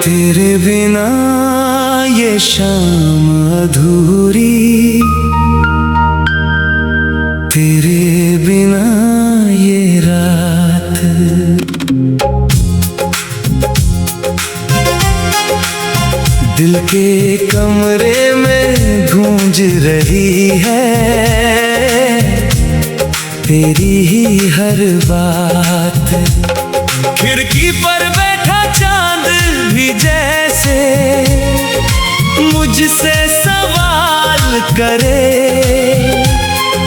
तेरे बिना ये शाम अधूरी, तेरे बिना ये रात। दिल के कमरे में गूंज रही है तेरी ही हर बात। खिड़की पर बैठा चांद भी जैसे मुझसे सवाल करे,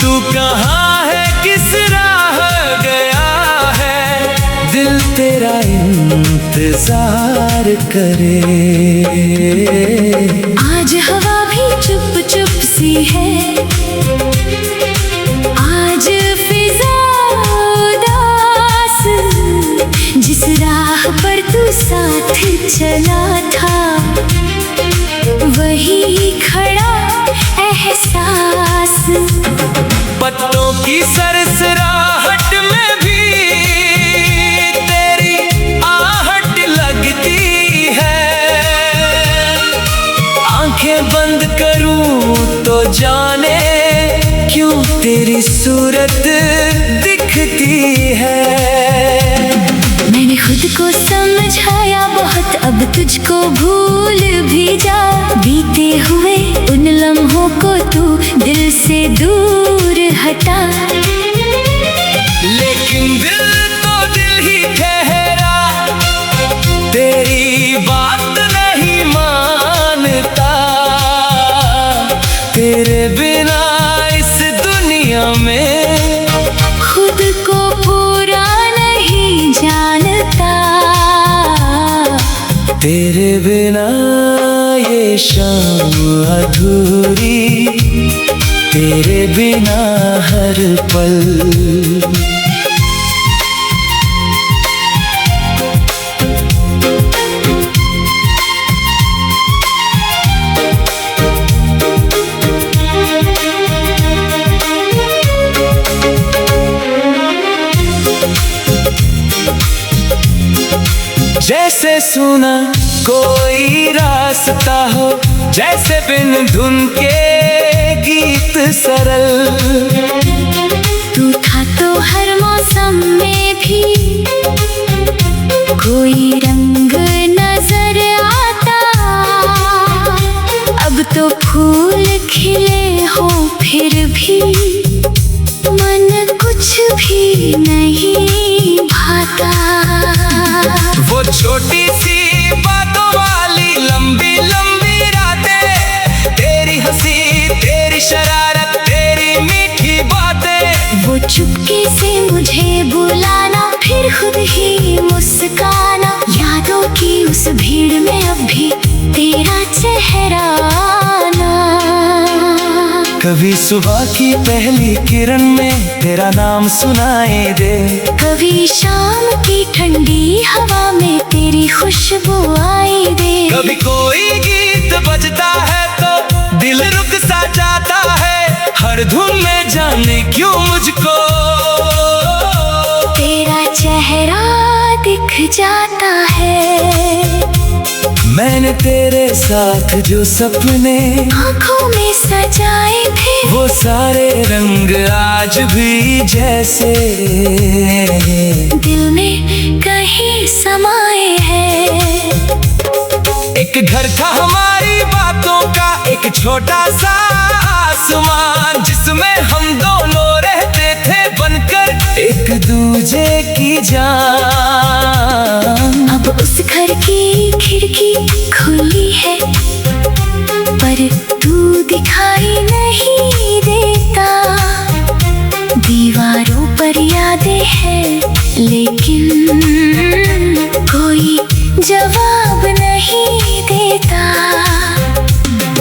तू कहाँ है किस राह गया है, दिल तेरा इंतजार करे। आज हवा भी चुप चुप सी है, आज फिजा उदास, जिस राह पर तू साथ चला था वही खड़ा एहसास। पत्तों की सरसराहट में भी तेरी आहट लगती है। आंखें बंद करूं तो जाने क्यों तेरी सूरत दिखती है। मैंने खुद को समझाया बहुत, अब तुझको भूल भी जा। बीते हुए उन लम्हों को तू दिल से दूर हटा, लेकिन दिल तो दिल ही ठहरा, तेरी बात नहीं मानता। तेरे बिना इस दुनिया में खुद को पूरा नहीं जानता। तेरे बिना ये शाम अधूरी, तेरे बिना हर पल। जैसे सुना कोई रास्ता हो, जैसे बिन धुन के गीत सरल। तू था तो हर मौसम में भी कोई रंग नजर आता। अब तो फूल खिले हो फिर भी मन कुछ भी नहीं भाता। वो छोटी सी बातों वाली लंबी लंबी रातें, तेरी हंसी तेरी शरारत तेरी मीठी बातें। वो चुपके से मुझे बुलाना फिर खुद ही मुस्काना, यादों की उस भीड़ में अब भी तेरा चेहरा आना। कभी सुबह की पहली किरण में तेरा नाम सुनाई दे, कभी शाम की ठंडी हवा में तेरी खुशबू आई दे। कभी कोई गीत बजता है तो दिल रुक सा जाता है, हर धुन में जाने क्यों मुझको तेरा चेहरा दिख जाता है। मैंने तेरे साथ जो सपने आँखों में सजाए थे, वो सारे रंग आज भी जैसे दिल में कहीं समाए हैं। एक घर था हमारी बातों का, एक छोटा सा आसमान, जिसमें हम दोनों रहते थे बनकर एक दूजे की जान। अब उस घर की खिड़की खुली है पर तू दिखाई नहीं देता। दीवारों पर यादें हैं लेकिन कोई जवाब नहीं देता।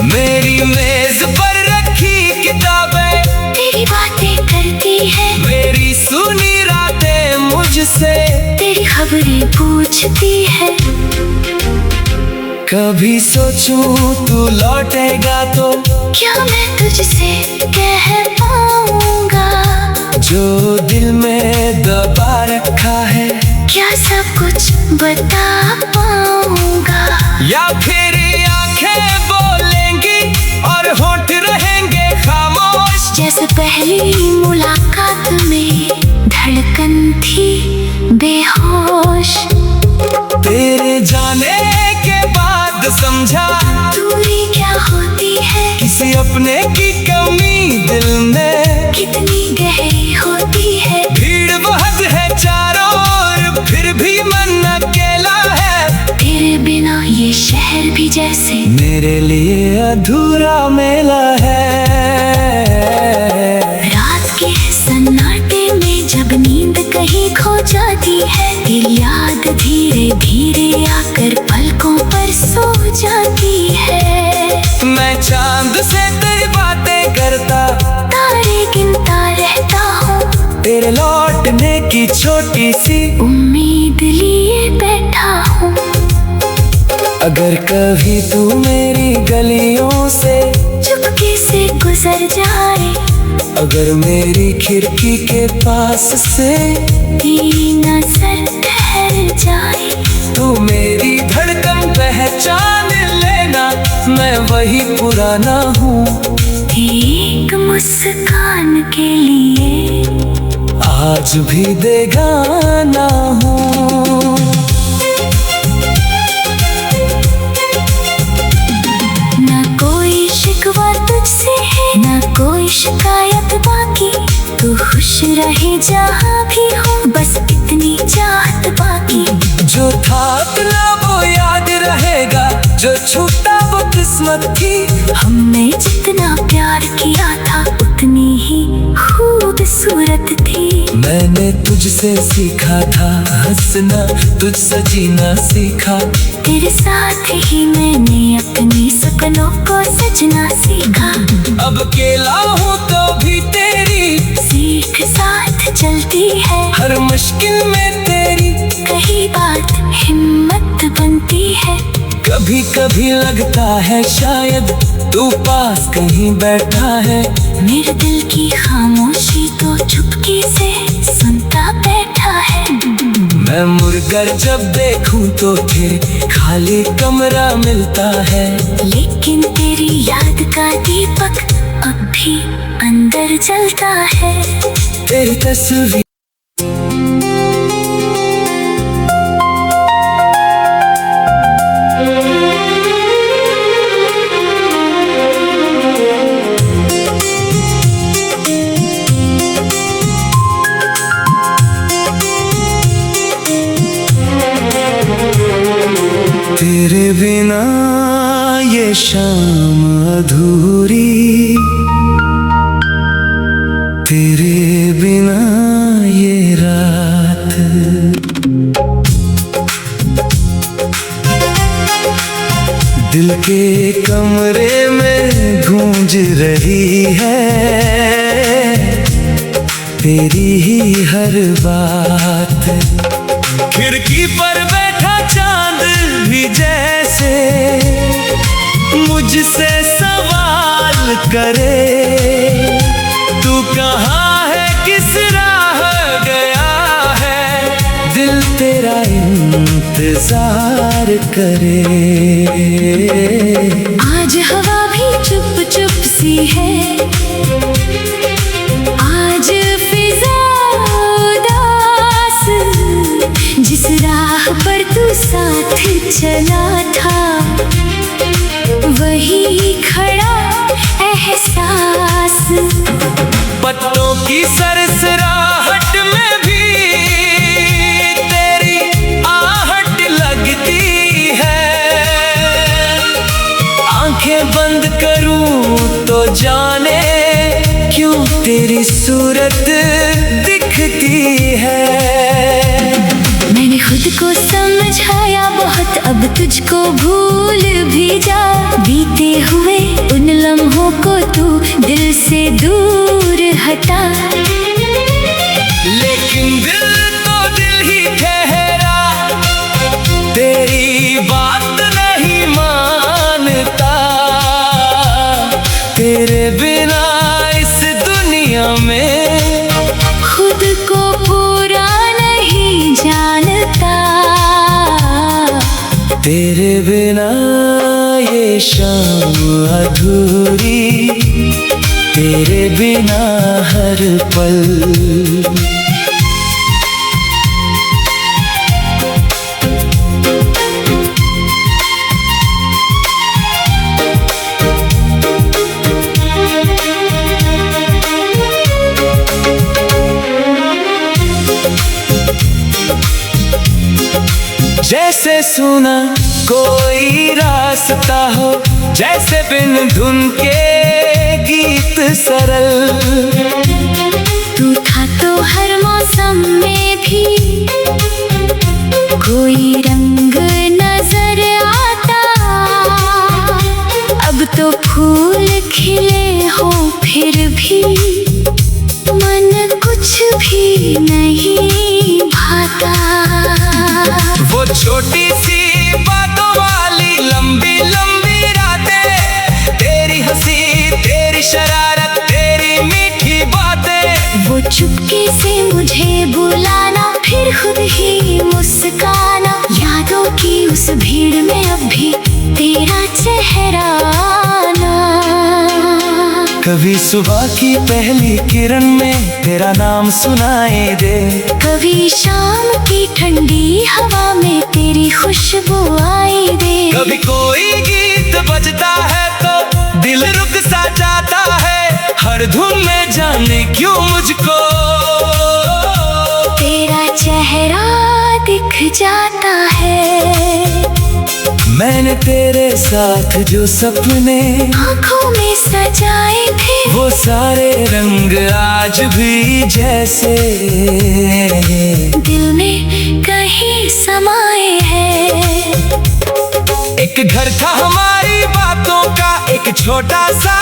मेरी मेज पर रखी किताबें तेरी बातें करती है, मेरी सुनी रातें मुझसे तेरी खबरें पूछती है। कभी सोचूं तू लौटेगा तो क्या मैं तुझसे कह पाऊंगा जो दिल में दबा रखा है। क्या सब कुछ बता पाऊंगा, या फिर आंखें बोलेंगी और होंठ रहेंगे खामोश। जैसे पहली मुलाकात में धड़कन थी बेहोश। तेरे जाने के बाद समझा दूरी क्या होती है, किसी अपने की कमी दिल में कितनी गहरी होती है। भीड़ बहुत है चारों ओर, फिर भी मन अकेला है। तेरे बिना ये शहर भी जैसे मेरे लिए अधूरा मेला है। रात के सन्नाटे में जब नींद कहीं खो जाती है, तेरी याद धीरे धीरे आकर पलकों पर सो जाती है। मैं चांद से तेरी बातें करता, तारे गिनता रहता हूँ, तेरे लौटने की छोटी सी उम्मीद लिए बैठा हूँ। अगर कभी तू मेरी गलियों से चुपके से गुजर जाए, अगर मेरी खिड़की के पास से तेरी नजर ठहर जाए, तू मेरी धड़कन पहचान लेना, मैं वही पुराना हूँ। एक मुस्कान के लिए आज भी बेगाना हूँ। ना कोई शिकवा तुझसे है, ना कोई शिकायत बाकी। तू खुश रहे जहाँ भी हो, बस इतनी चाहत बाकी। जो था अपना वो याद रहेगा, जो छूटा वो किस्मत थी। हमने जितना प्यार किया था उतनी ही खूबसूरत थी। मैंने तुझसे सीखा था हंसना, तुझसे जीना सीखा। तेरे साथ ही मैंने अपनी सपनों को सजना सीखा। अब अकेला हूँ तो भी तेरी सीख साथ चलती है, हर मुश्किल में तेरी कही बात हिम्मत बनती है। कभी कभी लगता है शायद तू पास कहीं बैठा है। मेरे दिल की खामोशी तो चुपके से सुनता बैठा है। मैं मुड़कर जब देखूं तो तेरे खाली कमरा मिलता है। लेकिन तेरी याद का दीपक अब भी अंदर जलता है। तेरी तस्वीर तेरे बिना ये शाम अधूरी, तेरे बिना ये रात। दिल के कमरे में गूंज रही है तेरी ही हर बात। खिड़की पर बैठा चांद भी जैसे मुझसे सवाल करे, तू कहाँ है किस राह गया है, दिल तेरा इंतजार करे। आज हवा भी चुप चुप सी है, आज फिजा उदास। जिस राह पर तू साथ चला था वही खड़ा एहसास। पत्तों की सरसराहट में भी तेरी आहट लगती है। आंखें बंद करूं तो जाने क्यों तेरी सूरत दिखती है। मैंने खुद को समझाया बहुत, अब तुझको भूल भी जा। बीते हुए उन लम्हों को तू दिल से दूर हटा। लेकिन दिल तो दिल ही ठहरा, तेरी बात नहीं मानता। तेरे बिना इस दुनिया में खुद को पूरा नहीं जानता। तेरे बिना ये शाम अधूरी, तेरे बिना हर पल। जैसे सुना कोई रास्ता हो, जैसे बिन धुन के गीत सरल। तू था तो हर मौसम में भी कोई रंग नजर आता। अब तो फूल खिले हो फिर भी मन कुछ भी नहीं भाता। वो छोटी सी बातों वाली लंबी लंबी रातें, तेरी हंसी तेरी शरारत तेरी मीठी बातें। वो चुपके से मुझे बुलाना फिर खुद ही मुस्काना, यादों की उस भीड़ में अब भी तेरा चेहरा आना। कभी सुबह की पहली किरण में तेरा नाम सुनाई दे, कभी शाम की ठंडी हवा में तेरी खुशबू आई दे। कभी कोई गीत बजता है तो दिल रुक सा जाता है, हर धुन में जाने क्यों मुझको तेरा चेहरा दिख जाता है। मैंने तेरे साथ जो सपने आँखों में सजाए थे, वो सारे रंग आज भी जैसे दिल में कहीं समाए हैं। एक घर था हमारी बातों का, एक छोटा सा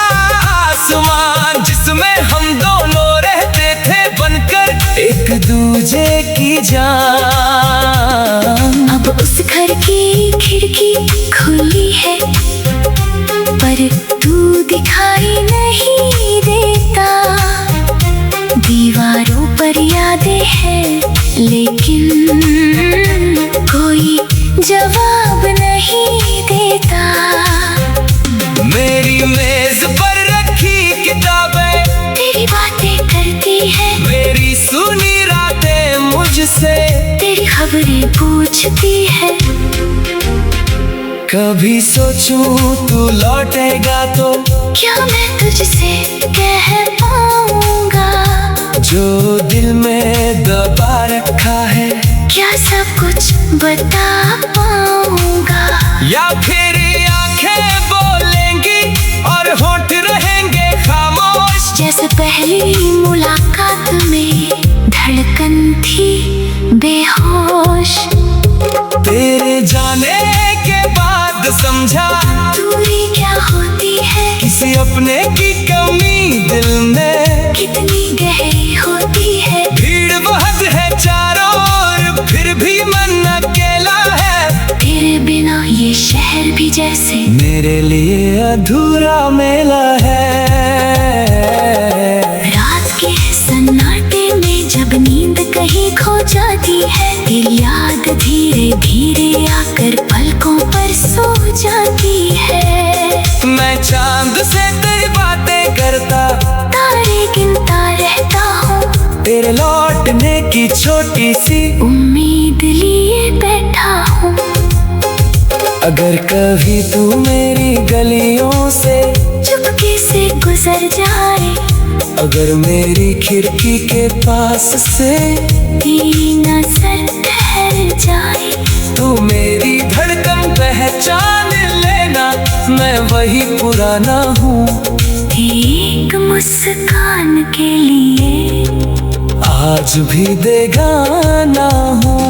आसमान, जिसमें हम दोनों रहते थे बनकर एक दूजे की जान। अब उस घर की खिड़की खुली है पर तू दिखाई नहीं देता। दीवारों पर यादें हैं लेकिन कोई जवाब नहीं देता। मेरी मेज पर रखी किताबें तेरी बातें करती है, मेरी सुनी रातें मुझसे तेरी खबरें पूछती है। कभी सोचूं तू लौटेगा तो क्या मैं तुझसे कह पाऊंगा जो दिल में दबा रखा है, क्या सब कुछ बता पाऊंगा। या फिर आंखें बोलेंगी और होंठ रहेंगे खामोश। जैसे पहली मुलाकात में धड़कन थी बेहोश। तेरे जाने के बाद समझा दूरी क्या होती है, किसी अपने की कमी दिल में कितनी गहरी होती है। भीड़ बहुत है चारों ओर फिर भी मन अकेला है। तेरे बिना ये शहर भी जैसे मेरे लिए अधूरा मेला है। रात के सन्नाटे में जब नींद कहीं खो जाती है, तेरी याद धीरे धीरे आकर पलकों पर सो जाती है। मैं चांद से तेरी बातें करता, तारे गिनता रहता हूँ, तेरे लौटने की छोटी सी उम्मीद लिए बैठा हूँ। अगर कभी तू मेरी गलियों से चुपके से गुजर जाए, अगर मेरी खिड़की के पास से तेरी नजर ठहर जाए, तू मेरी धड़कन पहचान लेना, मैं वही पुराना हूँ। एक मुस्कान के लिए आज भी बेगाना हूँ।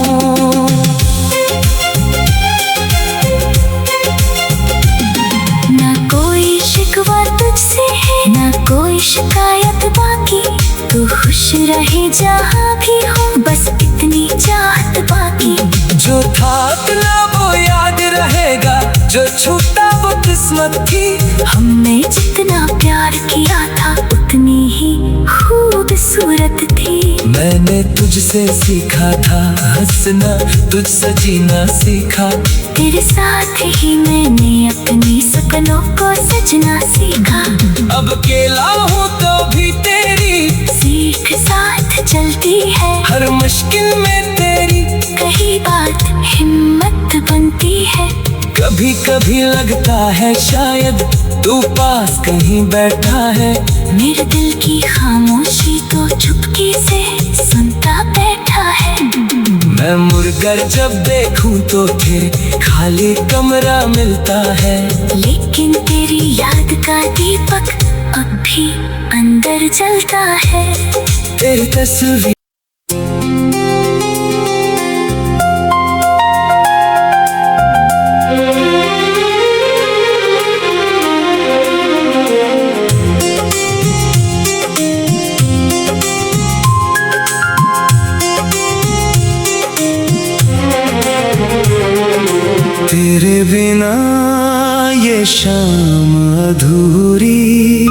ना कोई शिकवा तुझसे है, ना कोई शिकायत बाकी। तू खुश रहे जहाँ भी हो, बस इतनी चाहत बाकी। जो था अपना वो याद रहेगा, जो छूटा वो किस्मत की। हमने जितना प्यार किया था उतनी ही खूबसूरत थी। मैंने तुझसे सीखा था हंसना, तुझसे जीना सीखा। तेरे साथ ही मैंने अपनी सपनों को सजना सीखा। अब अकेला हूँ तो भी तेरी सीख साथ चलती है, हर मुश्किल में तेरी कही बात हिम्मत बनती है। कभी कभी लगता है शायद तू पास कहीं बैठा है। मेरे दिल की खामोशी तो चुपके से सुनता बैठा है। मैं मुड़कर जब देखूं तो तेरे खाली कमरा मिलता है। लेकिन तेरी याद का दीपक अब भी अंदर जलता है। तेरी तस्वीर तेरे बिना ये शाम अधूरी,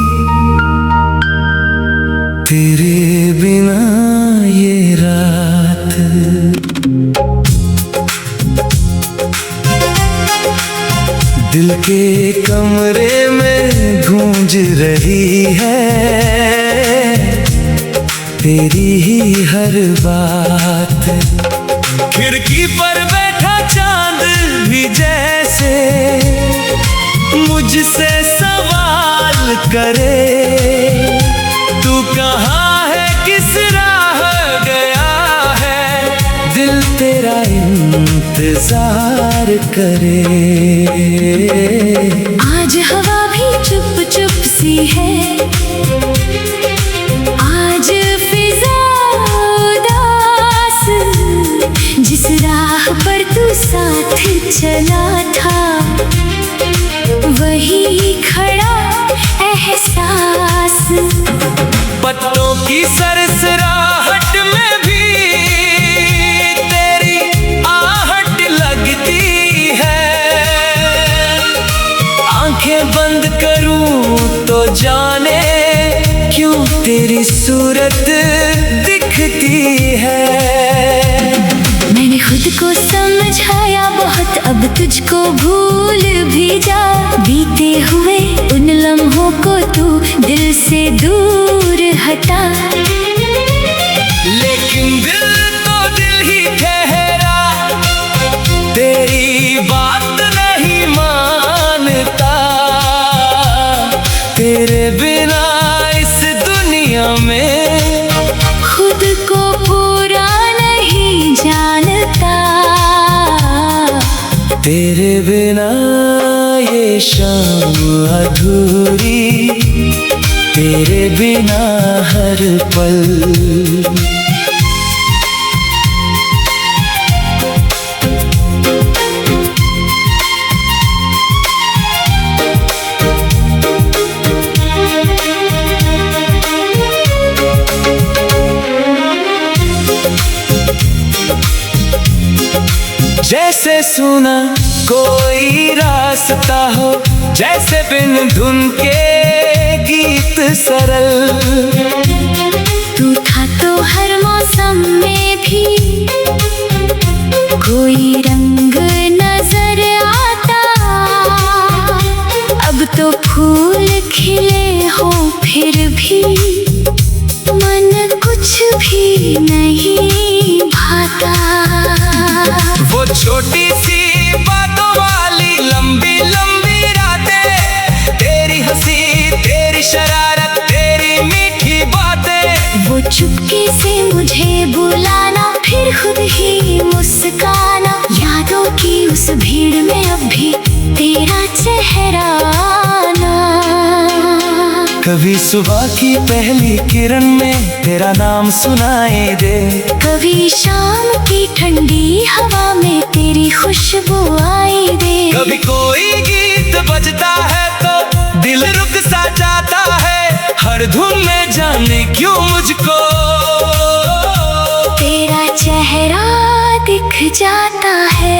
तेरे बिना ये रात। दिल के कमरे में गूंज रही है तेरी ही हर बात। खिड़की पर बैठा चांद भी जैसे मुझसे सवाल करे, तू कहाँ है किस राह गया है, दिल तेरा इंतजार करे। आज हवा भी चुप चुप सी है, आज फिजा उदास। जिस राह पर तू साथ चला था वही खड़ा एहसास। पत्तों की सरसराहट में भी तेरी आहट लगती है। आंखें बंद करूं तो जाने क्यों तेरी सूरत दिखती है। मैंने खुद को समझाया बहुत, अब तुझको भूल भी जा। बीते हुए उन लम्हों को तू दिल से दूर हटा। लेकिन दिल तो दिल ही ठहरा, तेरी बात नहीं मानता। तेरे बिना इस दुनिया में खुद को पूरा नहीं जानता। तेरे बिना ये शाम अधूरी, तेरे बिना हर पल। जैसे सुना कोई रास्ता हो, जैसे बिन धुन के गीत सरल। तू था तो हर मौसम में भी कोई रंग नजर आता। अब तो फूल खिले हो फिर भी मन कुछ भी नहीं भाता। वो छोटी सी बातों वाली लंबी लंबी रातें, तेरी हंसी तेरी शरारत तेरी मीठी बातें। वो चुपके से मुझे बुलाना फिर खुद ही मुस्काना। यादों की उस भीड़ में अब भी तेरा चेहरा आना। कभी सुबह की पहली किरण में तेरा नाम सुनाई दे, कभी शाम की ठंडी हवा में तेरी खुशबू आई दे। कभी कोई गीत बजता है तो दिल रुक सा जाता है। हर धुन में जाने क्यों मुझको तेरा चेहरा दिख जाता है।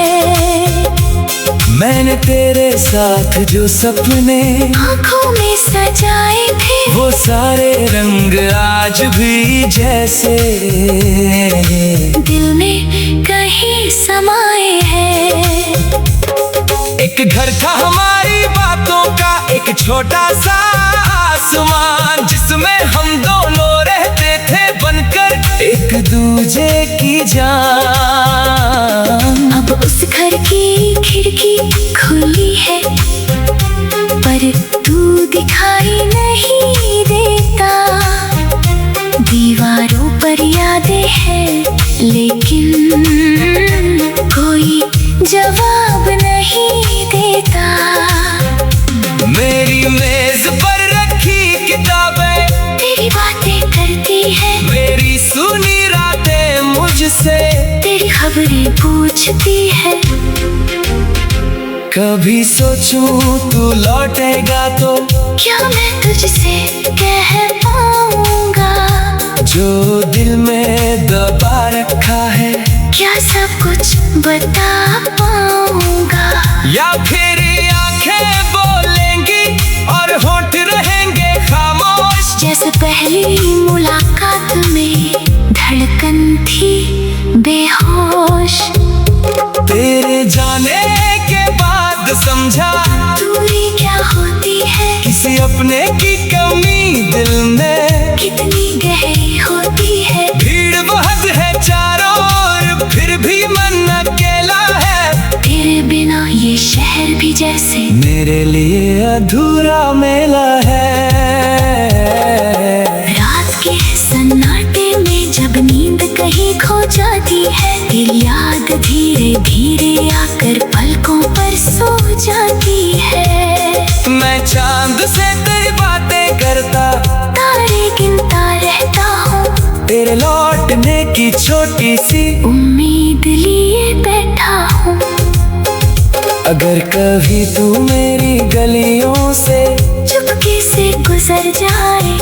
मैंने तेरे साथ जो सपने आँखों में सजाए थे, वो सारे रंग आज भी जैसे दिल में कहीं समाए हैं। एक घर था हमारी बातों का, एक छोटा सा आसमान, जिसमें हम दोनों रहते थे बनकर एक दूजे की जान। अब उस घर की खिड़की खुली है, पर तू दिखाई नहीं देता। दीवारों पर यादें हैं, लेकिन कोई जवाब नहीं देता। मेरी मेज पर रखी किताबें तेरी बातें करती है, मेरी सुनी रातें मुझसे तेरी खबरें पूछती है। कभी सोचूं तू लौटेगा तो क्या मैं तुझसे कह पाऊंगा जो दिल में दबा रखा है, क्या सब कुछ बता पाऊंगा, या फिर आंखें बोलेंगी और होंठ रहेंगे खामोश। जैसे पहली मुलाकात में धड़कन थी बेहोश। तेरे जाने के बाद समझा दूरी क्या होती है, किसी अपने की कमी दिल में कितनी गहरी होती है। भीड़ बहुत है चारों ओर, फिर भी मन अकेला है। तेरे बिना ये शहर भी जैसे मेरे लिए अधूरा मेला है। रात के सन्नाटे में जब नींद कहीं खो जाती है, तेरी याद धीरे धीरे आकर पलकों पर सो जाती है। मैं चांद से तेरी बातें करता, तारे गिनता रहता हूँ, तेरे लौटने की छोटी सी उम्मीद लिए बैठा हूँ। अगर कभी तू मेरी गलियों से चुपके से गुजर जाए,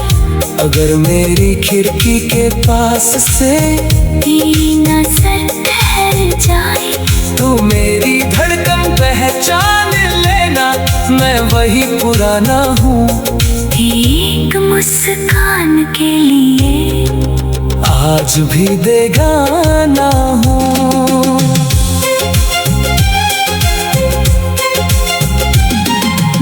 अगर मेरी खिड़की के पास से तेरी नजर ठहर जाए, तू मेरी धड़कन पहचान लेना, मैं वही पुराना हूँ। एक मुस्कान के लिए आज भी बेगाना हूँ।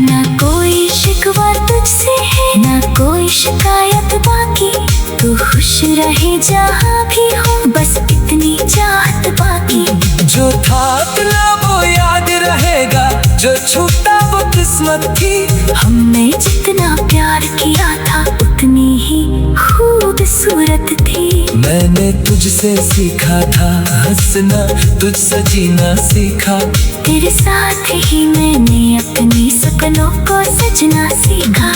ना कोई शिकवा तुझसे है, ना कोई शिकायत बाकी। तू खुश रहे जहाँ भी हो, बस इतनी चाहत बाकी। जो था अपना वो याद रहेगा, जो छूटा वो किस्मत थी। हमने जितना प्यार किया था उतनी ही खूबसूरत थी। मैंने तुझसे सीखा था हंसना, तुझसे जीना सीखा। तेरे साथ ही मैंने अपनी सपनों को सजना सीखा।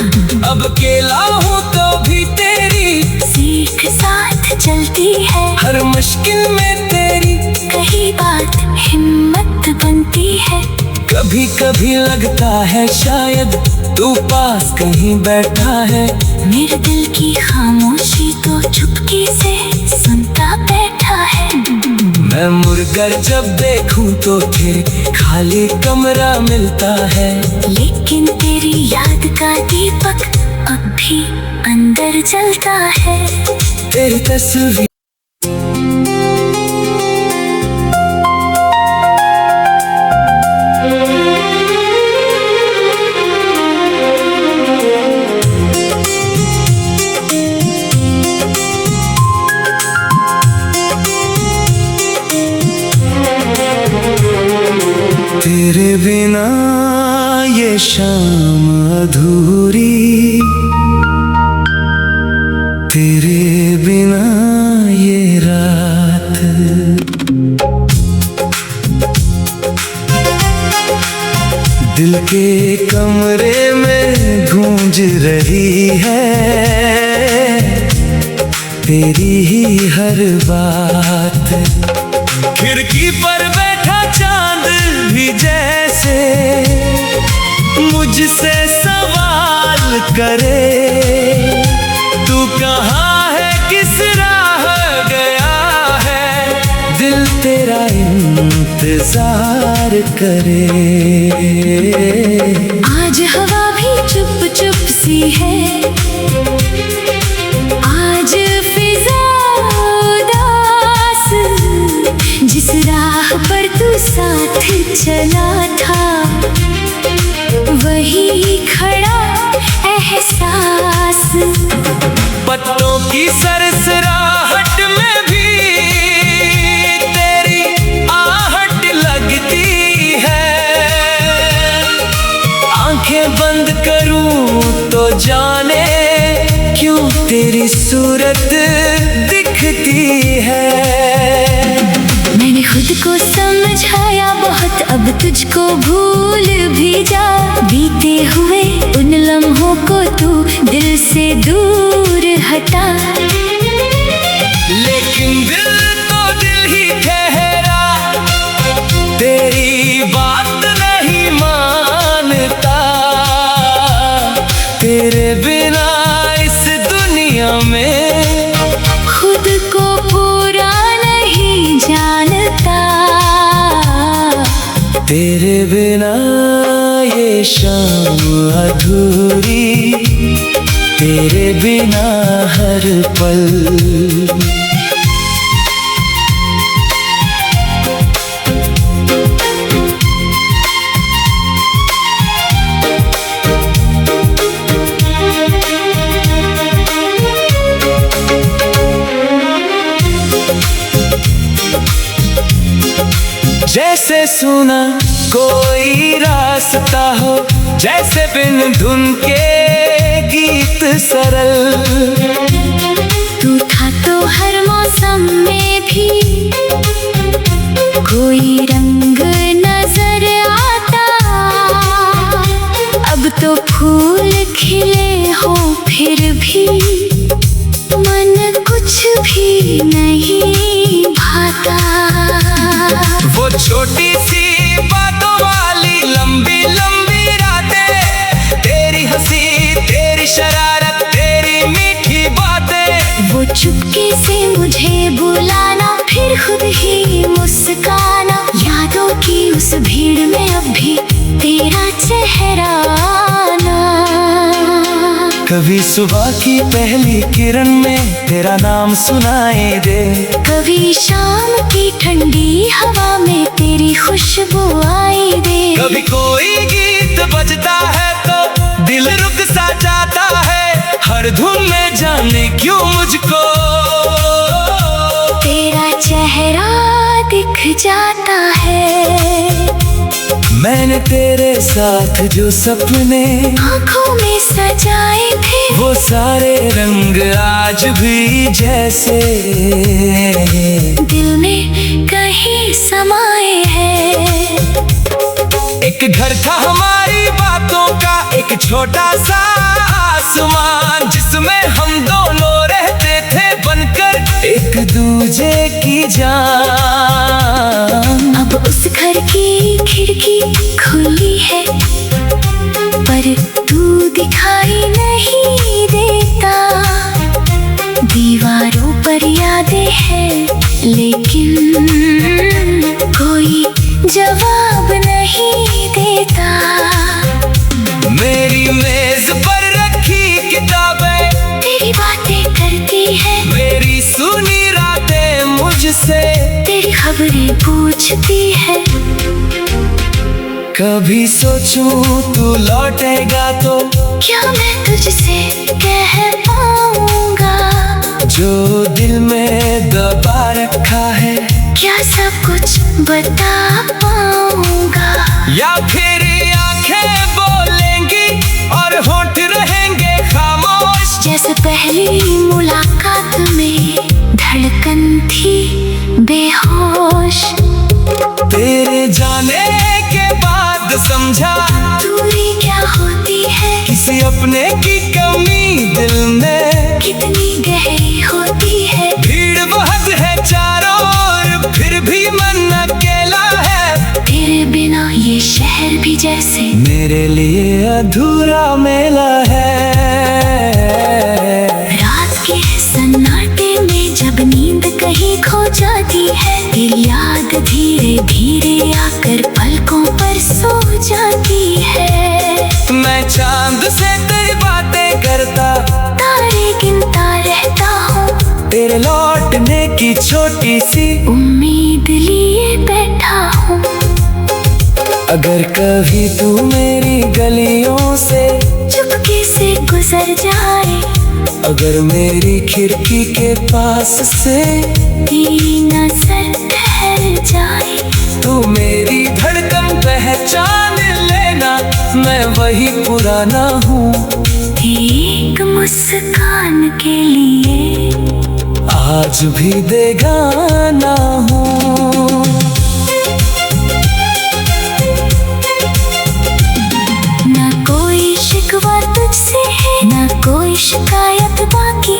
अब अकेला हूँ तो भी तेरी सीख साथ चलती है, हर मुश्किल में तेरी कही बात हिम्मत बनती है। कभी कभी लगता है शायद तू पास कहीं बैठा है। मेरे दिल की खामोशी को चुपके से सुनता बैठा है। मैं मुड़कर जब देखूं तो फिर खाली कमरा मिलता है। लेकिन तेरी याद का दीपक अब भी अंदर जलता है। तेरी तस्वीर तेरे बिना ये शाम अधूरी, तेरे बिना ये रात। दिल के कमरे में गूंज रही है तेरी ही हर बात। खिड़की पर बैठा चांद भी जैसे मुझसे सवाल करे, तू कहाँ है, किस राह गया है। दिल दिल तेरा इंतजार करे। आज हवा भी चुप चुप सी है, आज फिजा उदास। जिस राह पर तू साथ चला था वही खड़ा एहसास। पत्तों की सरसराहट में भी तेरी आहट लगती है। आंखें बंद करूं तो जाने क्यों तेरी सूरत दिखती है। मैंने खुद को समझाया बहुत, अब तुझको भूल भी जा। बीते हुए उन लम्हों को तू दिल से दूर हटा। लेकिन दिल तो दिल ही ठहरा, तेरी बात नहीं मानता। तेरे बिना इस दुनिया में खुद को पूरा नहीं जानता। तेरे बिना ये शाम अधूरी, तेरे बिना हर पल। जैसे सुना कोई रास्ता हो, जैसे बिन धुन के गीत सरल। तू था तो हर मौसम में भी कोई रंग नजर आता। अब तो फूल खिले हो फिर भी मन कुछ भी नहीं भाता। वो छोटी सी बातों वाली लंबी लंबी रातें, तेरी हंसी तेरी शरारत तेरी मीठी बातें। वो चुपके से मुझे बुलाना फिर खुद ही मुस्काना। यादों की उस भीड़ में अब भी तेरा चेहरा आना। कभी सुबह की पहली किरण में तेरा नाम सुनाई दे। कभी शाम की ठंडी हवा में तेरी खुशबू आई दे। कभी कोई गीत बजता है तो दिल रुक सा जाता है। हर धुन में जाने क्यों मुझको तेरा चेहरा दिख जाता है। मैंने तेरे साथ जो सपने आँखों में सजाए थे, वो सारे रंग आज भी जैसे दिल में कहीं समाए हैं। एक घर था हमारी बातों का, एक छोटा सा आसमान, जिसमें हम दोनों रहते थे बनकर एक दूजे की जान। अब उस घर की खिड़की खुली है पर तू दिखाई नहीं देता। दीवारों पर यादें हैं लेकिन कोई जवाब नहीं देता। मेरी मेज पर रखी किताबें तेरी बातें करती है, मेरी सुनी रातें मुझसे तेरी खबरें पूछती है। कभी सोचूं तू लौटेगा तो क्या मैं तुझसे कह पाऊंगा जो दिल में दबा रखा है? क्या सब कुछ बता पाऊंगा या फिर आंखें बोलेंगी और होंठ रहेंगे खामोश? जैसे पहली मुलाकात में धड़कन थी बेहोश। तेरे जाने के बाद समझा दूरी क्या होती है, किसी अपने की कमी दिल में कितनी गहरी होती है। भीड़ बहुत है चारों ओर फिर भी मन अकेला है। तेरे बिना ये शहर भी जैसे मेरे लिए अधूरा मेला है। रात के सन्नाटे में जब नींद कहीं खो जाती है, तेरी नींद धीरे धीरे आकर पलकों पर सो जाती है। मैं चांद से तेरी बातें करता, तारे गिनता रहता हूँ, तेरे लौटने की छोटी सी उम्मीद लिए बैठा हूँ। अगर कभी तू मेरी गलियों से चुपके से गुजर जाए, अगर मेरी खिड़की के पास से तेरी नजर ठहर जाए, तू मेरी धड़कन पहचान लेना, मैं वही पुराना हूँ। एक मुस्कान के लिए आज भी बेगाना हूँ। ना कोई शिकवा तुझसे है, ना कोई शिकायत बाकी,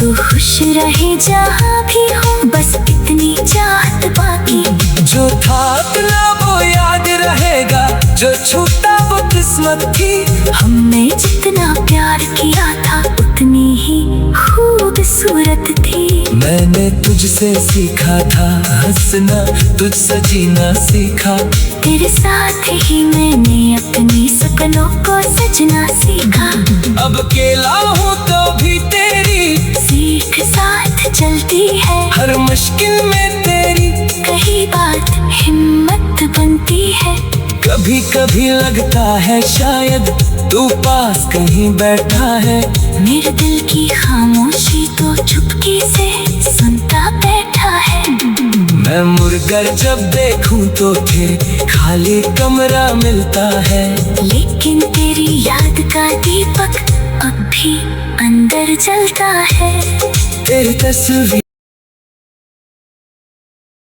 तू खुश रहे जहाँ भी हो, बस इतनी चाहत बाकी। जो था अपना वो याद रहेगा, जो छूटा वो किस्मत थी। हमने जितना प्यार किया था उतनी ही खूबसूरत थी। मैंने तुझसे सीखा था हंसना, तुझसे जीना सीखा। तेरे साथ ही मैंने अपनी सपनों को सजना सीखा। अब अकेला हूँ तो भी तेरी सीख साथ चलती है, हर मुश्किल में तेरी कही बात हिम्मत बनती है। कभी कभी लगता है शायद तू पास कहीं बैठा है। मेरे दिल की खामोशी तो चुपके से सुनता बैठा है। मैं मुड़कर जब देखूं तो फिर खाली कमरा मिलता है। लेकिन तेरी याद का दीपक अब भी अंदर जलता है। तेरी तस्वीर